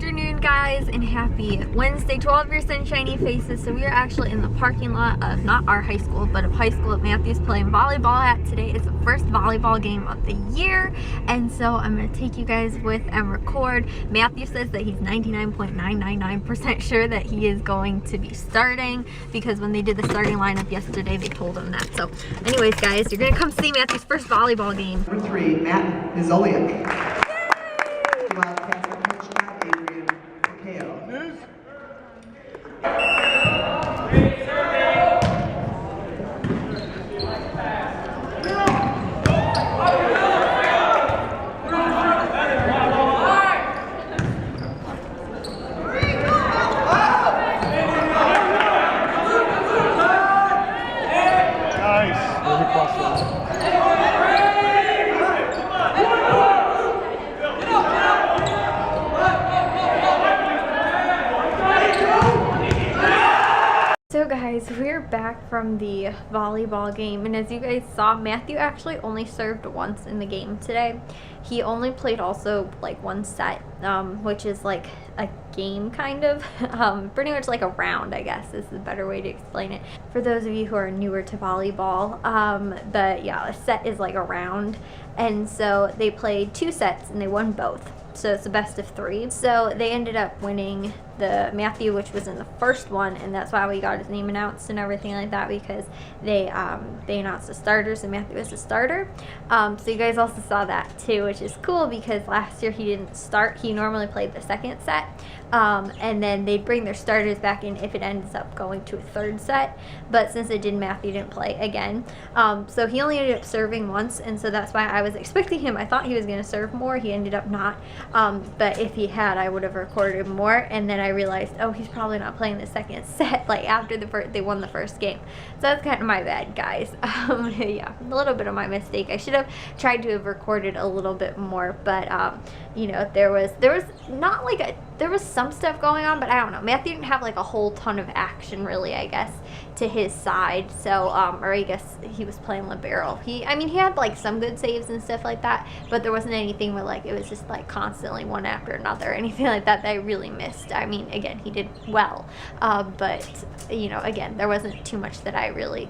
afternoon, guys, and happy Wednesday to all of your sunshiny faces. So we are actually in the parking lot of not our high school, but of high school that Matthew's playing volleyball at today. It's the first volleyball game of the year, and so I'm going to take you guys with and record. Matthew says that he's 99.999% sure that he is going to be starting, because when they did the starting lineup yesterday, they told him that. So anyways, guys, you're going to come see Matthew's first volleyball game. Number 3, Matt Nizi. So guys, we're back from the volleyball game, and as you guys saw, Matthew actually only served once in the game today. He only played also like one set, which is like a game kind of, pretty much like a round, I guess is the better way to explain it for those of you who are newer to volleyball. But yeah, a set is like a round, and so they played 2 sets and they won both. So it's the best of 3. So they ended up winning the Matthew, which was in the first one, and that's why we got his name announced and everything like that, because they announced the starters and Matthew was the starter. So you guys also saw that too, which is cool because last year he didn't start. He normally played the second set, and then they'd bring their starters back in if it ends up going to a 3rd set. But since it did, Matthew didn't play again. So he only ended up serving once, and so that's why I was expecting him. I thought he was going to serve more. He ended up not. But if he had, I would have recorded more, and then I realized, oh, he's probably not playing the second set, like after they won the first game. So that's kind of my bad, guys. Yeah, a little bit of my mistake. I should have tried to have recorded a little bit more, but you know, there was not like there was some stuff going on, but I don't know. Matthew didn't have like a whole ton of action, really, I guess, to his side. So, or I guess he was playing libero. He had like some good saves and stuff like that, but there wasn't anything where like it was just like constantly one after another or anything like that I really missed. I mean, again, he did well, but you know, again, there wasn't too much that I really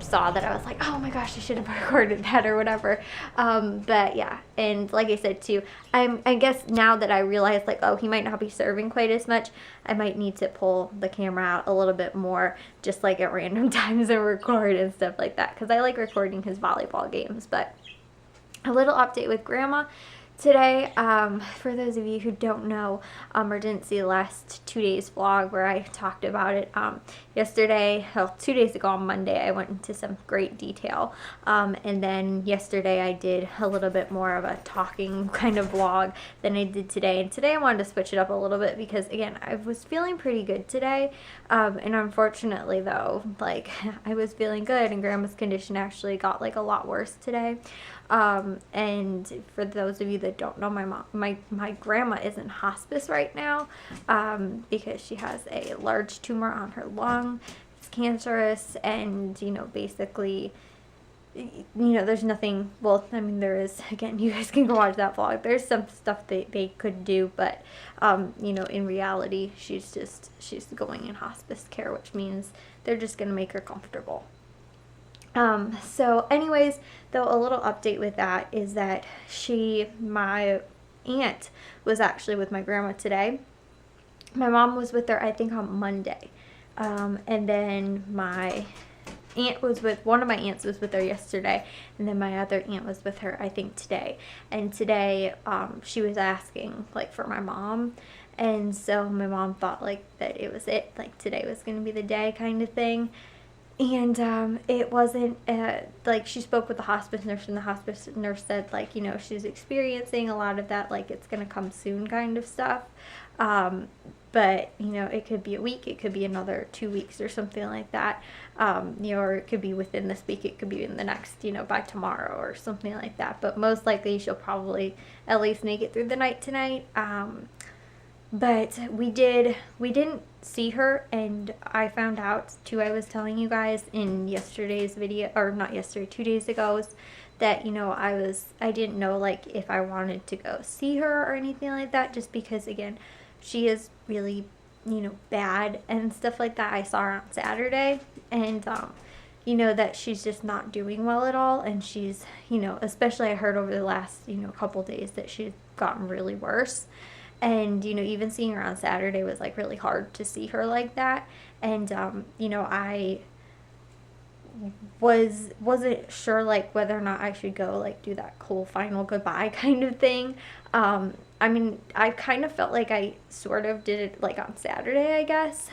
saw that I was like, oh my gosh, I should have recorded that or whatever. But yeah, and like I said too, I guess now that I realize like, oh, he might not be serving quite as much, I might need to pull the camera out a little bit more, just like at random times and record and stuff like that, because I like recording his volleyball games. But a little update with Grandma today. For those of you who don't know or didn't see the last 2 days vlog where I talked about it, yesterday, well, 2 days ago on Monday, I went into some great detail, and then yesterday I did a little bit more of a talking kind of vlog than I did today. And today I wanted to switch it up a little bit because, again, I was feeling pretty good today, and unfortunately though, like, I was feeling good and Grandma's condition actually got like a lot worse today. And for those of you that don't know, my grandma is in hospice right now, because she has a large tumor on her lung. It's cancerous, and, you know, basically, you know, there's nothing, well, I mean, there is, again, you guys can go watch that vlog. There's some stuff that they could do, but, you know, in reality, she's going in hospice care, which means they're just going to make her comfortable. So anyways, though, a little update with that is that my aunt was actually with my grandma today. My mom was with her, I think, on Monday. And then my aunt was with, one of my aunts was with her yesterday, and then my other aunt was with her, I think, today. And today, she was asking, like, for my mom. And so my mom thought, like, that it was it, like, today was going to be the day kind of thing. And it wasn't, like, she spoke with the hospice nurse, and the hospice nurse said, like, you know, she's experiencing a lot of that, like, it's going to come soon kind of stuff. But, you know, it could be a week, it could be another 2 weeks or something like that. You know, or it could be within this week, it could be in the next, you know, by tomorrow or something like that. But most likely she'll probably at least make it through the night tonight. But we didn't see her, and I found out too, I was telling you guys in yesterday's video, or not yesterday, 2 days ago, that, you know, I didn't know, like, if I wanted to go see her or anything like that, just because, again, she is really, bad and stuff like that. I saw her on Saturday, and that she's just not doing well at all, and she's, especially I heard over the last, couple days that she's gotten really worse. And even seeing her on Saturday was like really hard to see her like that. And I wasn't sure like whether or not I should go like do that cool final goodbye kind of thing. I mean, I kind of felt like I sort of did it like on Saturday, I guess.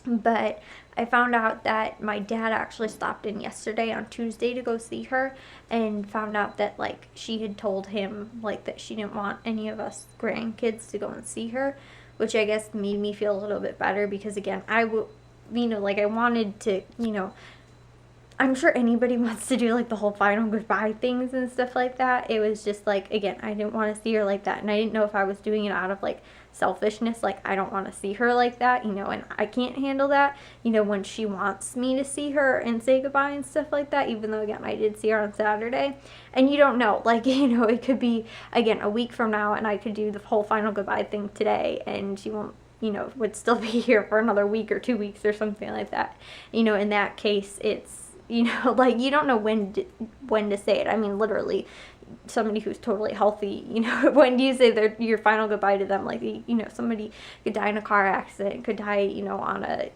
But I found out that my dad actually stopped in yesterday on Tuesday to go see her, and found out that like she had told him like that she didn't want any of us grandkids to go and see her, which I guess made me feel a little bit better, because again, I would, like I wanted to, I'm sure anybody wants to do like the whole final goodbye things and stuff like that. It was just like, again, I didn't want to see her like that, and I didn't know if I was doing it out of like selfishness, like I don't want to see her like that, and I can't handle that, when she wants me to see her and say goodbye and stuff like that, even though again I did see her on Saturday. And you don't know, like, it could be again a week from now and I could do the whole final goodbye thing today, and she won't, would still be here for another week or 2 weeks or something like that. In that case, it's, like you don't know when to say it. I mean, literally, somebody who's totally healthy, when do you say your final goodbye to them? Like, somebody could die in a car accident, could die, on a,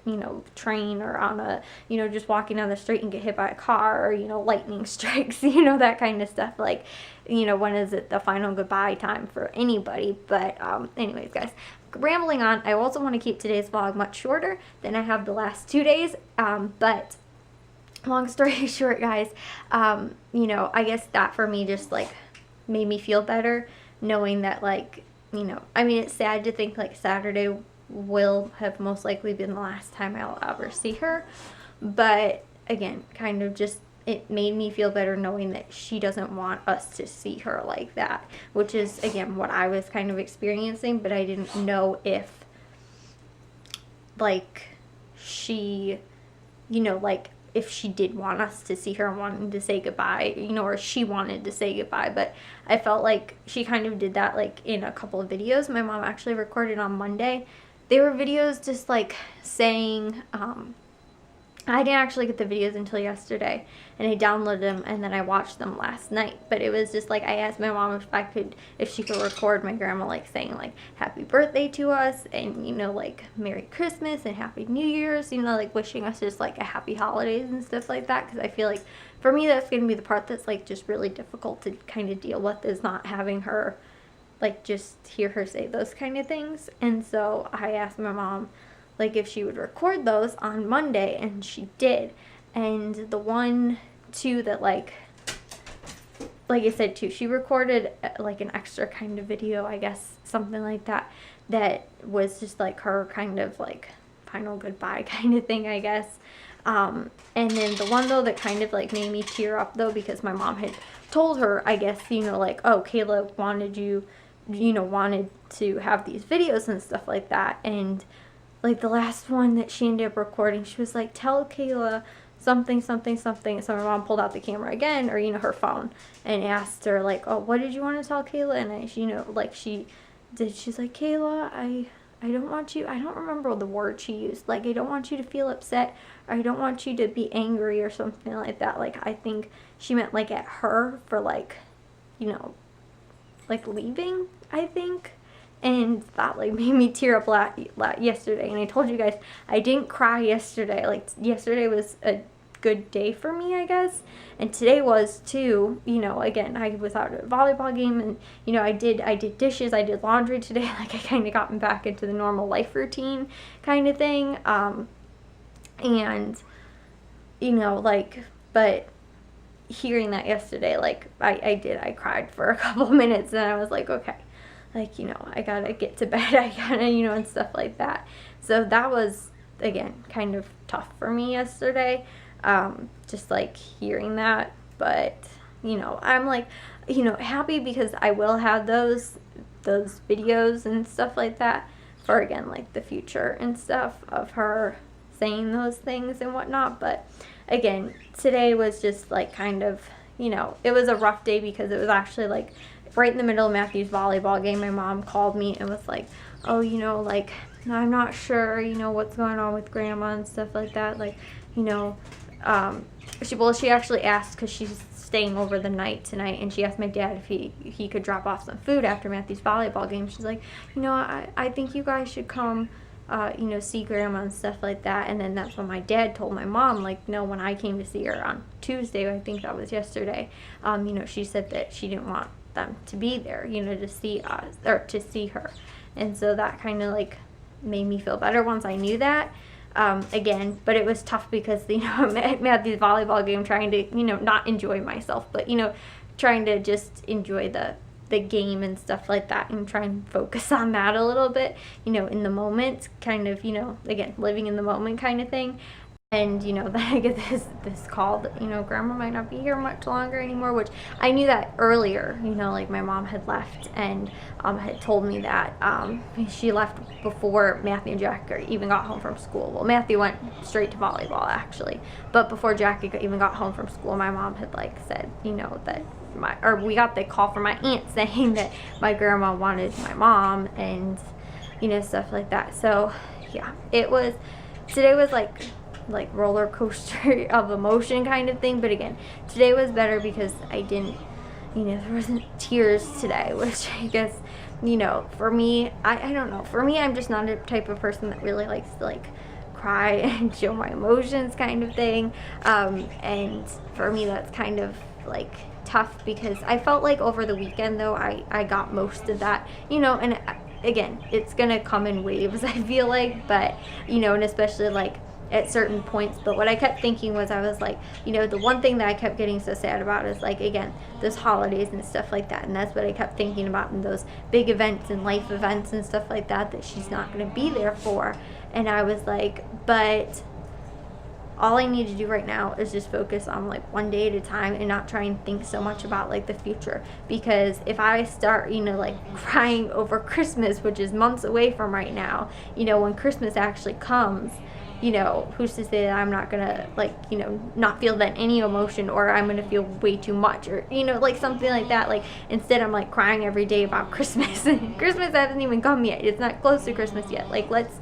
train, or on a, just walking down the street and get hit by a car, or, lightning strikes, that kind of stuff. Like, when is it the final goodbye time for anybody? But anyways, guys, rambling on. I also want to keep today's vlog much shorter than I have the last 2 days, but long story short, guys, I guess that for me just like made me feel better, knowing that like, I mean, it's sad to think like Saturday will have most likely been the last time I'll ever see her, but again, kind of just, it made me feel better knowing that she doesn't want us to see her like that, which is again what I was kind of experiencing, but I didn't know if like she, like if she did want us to see her and wanted to say goodbye, or she wanted to say goodbye. But I felt like she kind of did that like in a couple of videos my mom actually recorded on Monday. They were videos just like saying, I didn't actually get the videos until yesterday, and I downloaded them and then I watched them last night. But it was just like, I asked my mom if she could record my grandma like saying like happy birthday to us, and like Merry Christmas and Happy New Year's, like wishing us just like a happy holidays and stuff like that. Because I feel like for me that's gonna be the part that's like just really difficult to kind of deal with, is not having her like just hear her say those kind of things. And so I asked my mom like if she would record those on Monday, and she did. And the one too that like I said too, she recorded like an extra kind of video, I guess, something like that, that was just like her kind of like final goodbye kind of thing, I guess. And then the one though that kind of like made me tear up though, because my mom had told her, I guess, like, oh, Kayla wanted wanted to have these videos and stuff like that. And like the last one that she ended up recording, she was like, tell Kayla something, something, something. So my mom pulled out the camera again, or, her phone, and asked her like, oh, what did you want to tell Kayla? And I, like she's like, Kayla, I don't want you, I don't remember the word she used. Like, I don't want you to feel upset, or I don't want you to be angry or something like that. Like, I think she meant like at her for like, like leaving, I think. And that like made me tear up yesterday. And I told you guys I didn't cry yesterday. Like, yesterday was a good day for me, I guess, and today was too. Again, I was out at a volleyball game, and I did dishes, I did laundry today. Like, I kind of gotten back into the normal life routine kind of thing. And like, but hearing that yesterday, like I cried for a couple minutes, and I was like, okay, like, I gotta get to bed, I gotta, and stuff like that. So that was, again, kind of tough for me yesterday, just like hearing that. But, I'm like, happy, because I will have those videos and stuff like that for, again, like the future and stuff of her saying those things and whatnot. But again, today was just like kind of, it was a rough day, because it was actually like, right in the middle of Matthew's volleyball game, my mom called me and was like, oh, you know, like, I'm not sure, you know, what's going on with grandma and stuff like that. Like, you know, she actually asked, because she's staying over the night tonight, and she asked my dad if he could drop off some food after Matthew's volleyball game. She's like, you know, I think you guys should come, you know, see grandma and stuff like that. And then that's when my dad told my mom, like, no, when I came to see her on Tuesday, I think that was yesterday, you know, she said that she didn't want them to be there, you know, to see us, or to see her. And so that kind of like made me feel better once I knew that. Again, but it was tough because, you know, I'm at the volleyball game trying to, you know, not enjoy myself, but, you know, trying to just enjoy the game and stuff like that, and try and focus on that a little bit, you know, in the moment, kind of, you know, again, living in the moment kind of thing. And, you know, then I get this call that, you know, grandma might not be here much longer anymore, which I knew that earlier, you know, like my mom had left and had told me that she left before Matthew and Jack even got home from school. Well, Matthew went straight to volleyball, actually, but before Jack even got home from school, my mom had like said, you know, that we got the call from my aunt saying that my grandma wanted my mom, and, you know, stuff like that. So yeah, today was like roller coaster of emotion kind of thing. But again, today was better because I didn't, you know, there wasn't tears today, which I guess, you know, for me, I don't know, for me, I'm just not a type of person that really likes to like cry and show my emotions kind of thing. And for me, that's kind of like tough, because I felt like over the weekend though, I got most of that, you know. And again, it's gonna come in waves, I feel like, but, you know, and especially like at certain points. But what I kept thinking was, I was like, you know, the one thing that I kept getting so sad about is like, again, those holidays and stuff like that. And that's what I kept thinking about, in those big events and life events and stuff like that she's not going to be there for. And I was like, but all I need to do right now is just focus on like one day at a time, and not try and think so much about like the future. Because if I start, you know, like crying over Christmas, which is months away from right now, you know, when Christmas actually comes, you know, who's to say that I'm not gonna, like, you know, not feel that any emotion, or I'm gonna feel way too much, or, you know, like something like that. Like, instead I'm like crying every day about Christmas, and Christmas hasn't even come yet. It's not close to Christmas yet. Like, let's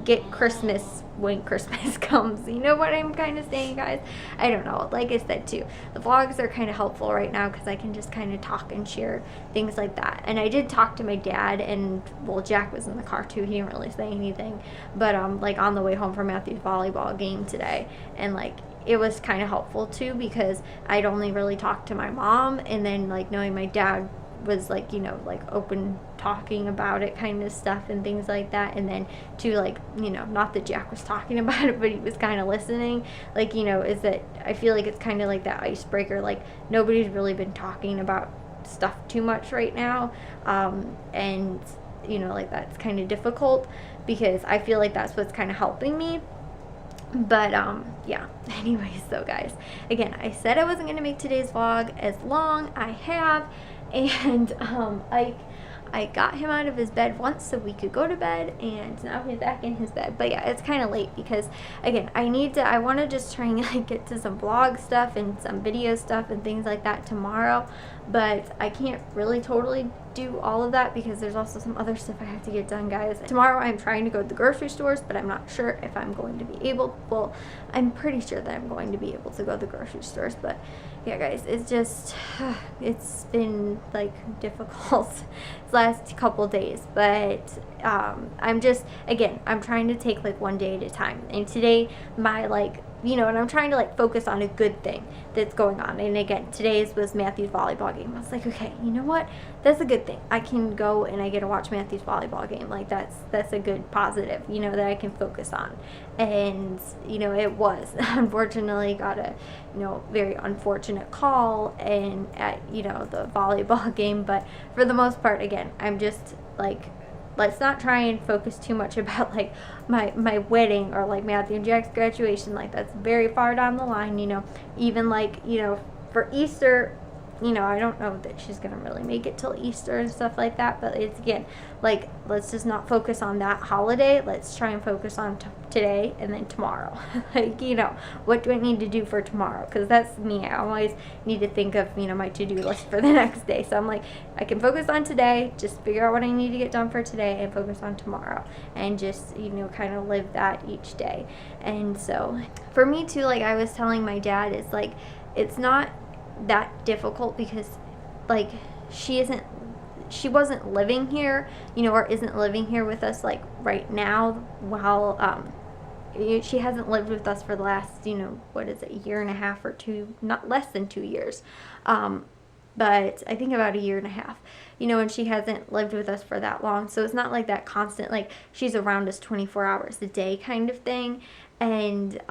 get Christmas when Christmas comes. You know what I'm kind of saying, guys? I don't know. Like I said too, the vlogs are kind of helpful right now because I can just kind of talk and share things like that. And I did talk to my dad, and well, Jack was in the car too. He didn't really say anything, but like on the way home from Matthew's volleyball game today, and like it was kind of helpful too, because I'd only really talked to my mom, and then like knowing my dad was like, you know, like open talking about it kind of stuff and things like that. And then to like, you know, not that Jack was talking about it, but he was kind of listening, like, you know, is that I feel like it's kind of like that icebreaker. Like, nobody's really been talking about stuff too much right now, and, you know, like that's kind of difficult, because I feel like that's what's kind of helping me. But yeah, anyways, so guys, again, I said I wasn't going to make today's vlog as long. I have. And I got him out of his bed once so we could go to bed, and now he's back in his bed. But yeah, it's kind of late because, again, I want to just try and like get to some vlog stuff and some video stuff and things like that tomorrow, but I can't really totally do all of that because there's also some other stuff I have to get done, guys. Tomorrow I'm trying to go to the grocery stores, but I'm not sure if I'm going to be able. Well, I'm pretty sure that I'm going to be able to go to the grocery stores, but yeah, guys, it's just it's been like difficult these last couple days. But I'm just, again, I'm trying to take like one day at a time, and today my like, you know, and I'm trying to like focus on a good thing that's going on. And again, today's was Matthew's volleyball game. I was like, okay, you know what? That's a good thing. I can go and I get to watch Matthew's volleyball game. Like that's a good positive, you know, that I can focus on. And, you know, it was unfortunately got a, you know, very unfortunate call and at, you know, the volleyball game. But for the most part, again, I'm just like, let's not try and focus too much about like my wedding or like Matthew and Jack's graduation. Like, that's very far down the line, you know. Even like, you know, for Easter, you know, I don't know that she's gonna really make it till Easter and stuff like that, but it's, again, like, let's just not focus on that holiday. Let's try and focus on today and then tomorrow. Like, you know, what do I need to do for tomorrow? Because that's me. I always need to think of, you know, my to-do list for the next day. So I'm like, I can focus on today, just figure out what I need to get done for today, and focus on tomorrow, and just, you know, kind of live that each day. And so for me too, like I was telling my dad, it's like, it's not that difficult because, like, she wasn't living here, you know, or isn't living here with us, like, right now, while she hasn't lived with us for the last, you know, what is it, year and a half or two, not less than 2 years, but I think about a year and a half, you know, and she hasn't lived with us for that long, so it's not like that constant, like, she's around us 24 hours a day kind of thing. And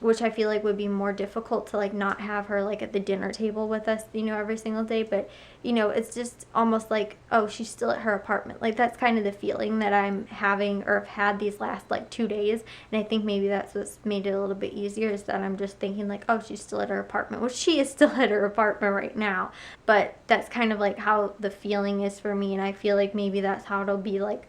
which I feel like would be more difficult to, like, not have her, like, at the dinner table with us, you know, every single day. But, you know, it's just almost like, oh, she's still at her apartment. Like, that's kind of the feeling that I'm having, or have had these last, like, 2 days. And I think maybe that's what's made it a little bit easier, is that I'm just thinking, like, oh, she's still at her apartment. Well, she is still at her apartment right now. But that's kind of, like, how the feeling is for me. And I feel like maybe that's how it'll be, like,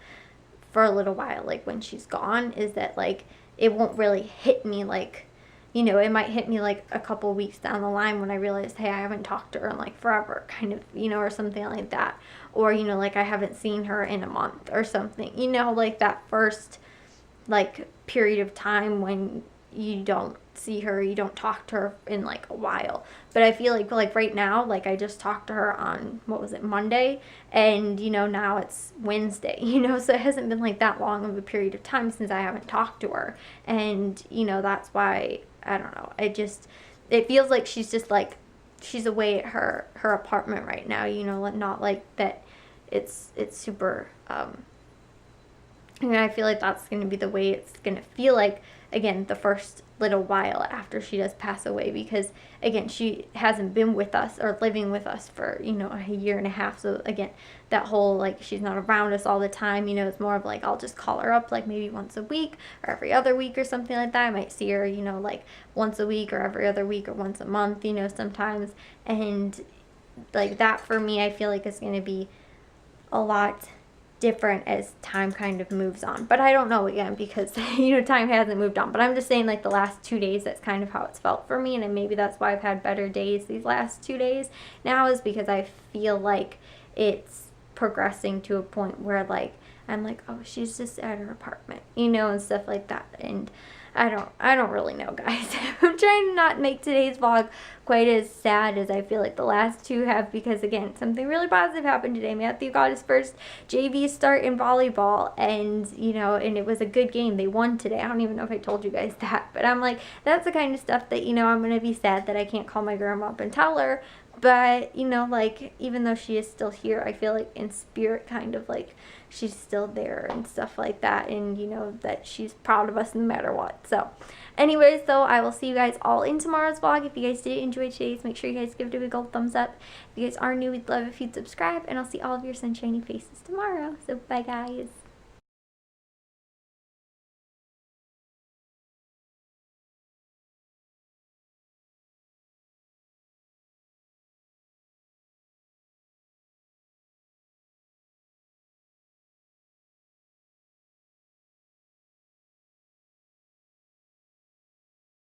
for a little while, like, when she's gone, is that, like, it won't really hit me, like, you know, it might hit me, like, a couple weeks down the line when I realize, hey, I haven't talked to her in, like, forever, kind of, you know, or something like that. Or, you know, like, I haven't seen her in a month or something, you know, like, that first, like, period of time when you don't see her, you don't talk to her in, like, a while. But I feel like right now, like, I just talked to her on, what was it, Monday, and, you know, now it's Wednesday, you know, so it hasn't been, like, that long of a period of time since I haven't talked to her. And, you know, that's why, I don't know, it feels like she's just, like, she's away at her apartment right now, you know, not like that it's super, and I feel like that's going to be the way it's going to feel like, again, the first little while after she does pass away, because, again, she hasn't been with us or living with us for, you know, a year and a half. So, again, that whole, like, she's not around us all the time, you know, it's more of, like, I'll just call her up, like, maybe once a week or every other week or something like that. I might see her, you know, like, once a week or every other week or once a month, you know, sometimes. And, like, that for me, I feel like is going to be a lot different as time kind of moves on. But I don't know, again, because, you know, time hasn't moved on. But I'm just saying, like, the last 2 days, that's kind of how it's felt for me. And maybe that's why I've had better days these last 2 days now, is because I feel like it's progressing to a point where, like, I'm like, oh, she's just at her apartment, you know, and stuff like that. And I don't really know, guys. I'm trying to not make today's vlog quite as sad as I feel like the last two have, because, again, something really positive happened today. Matthew got his first JV start in volleyball, and, you know, and it was a good game. They won today. I don't even know if I told you guys that, but I'm like, that's the kind of stuff that, you know, I'm going to be sad that I can't call my grandma up and tell her. But, you know, like, even though she is still here, I feel like in spirit, kind of like she's still there and stuff like that. And, you know, that she's proud of us no matter what. So, anyways, though, I will see you guys all in tomorrow's vlog. If you guys did enjoy today's, make sure you guys give it a big old thumbs up. If you guys are new, we'd love if you'd subscribe. And I'll see all of your sunshiny faces tomorrow. So, bye, guys.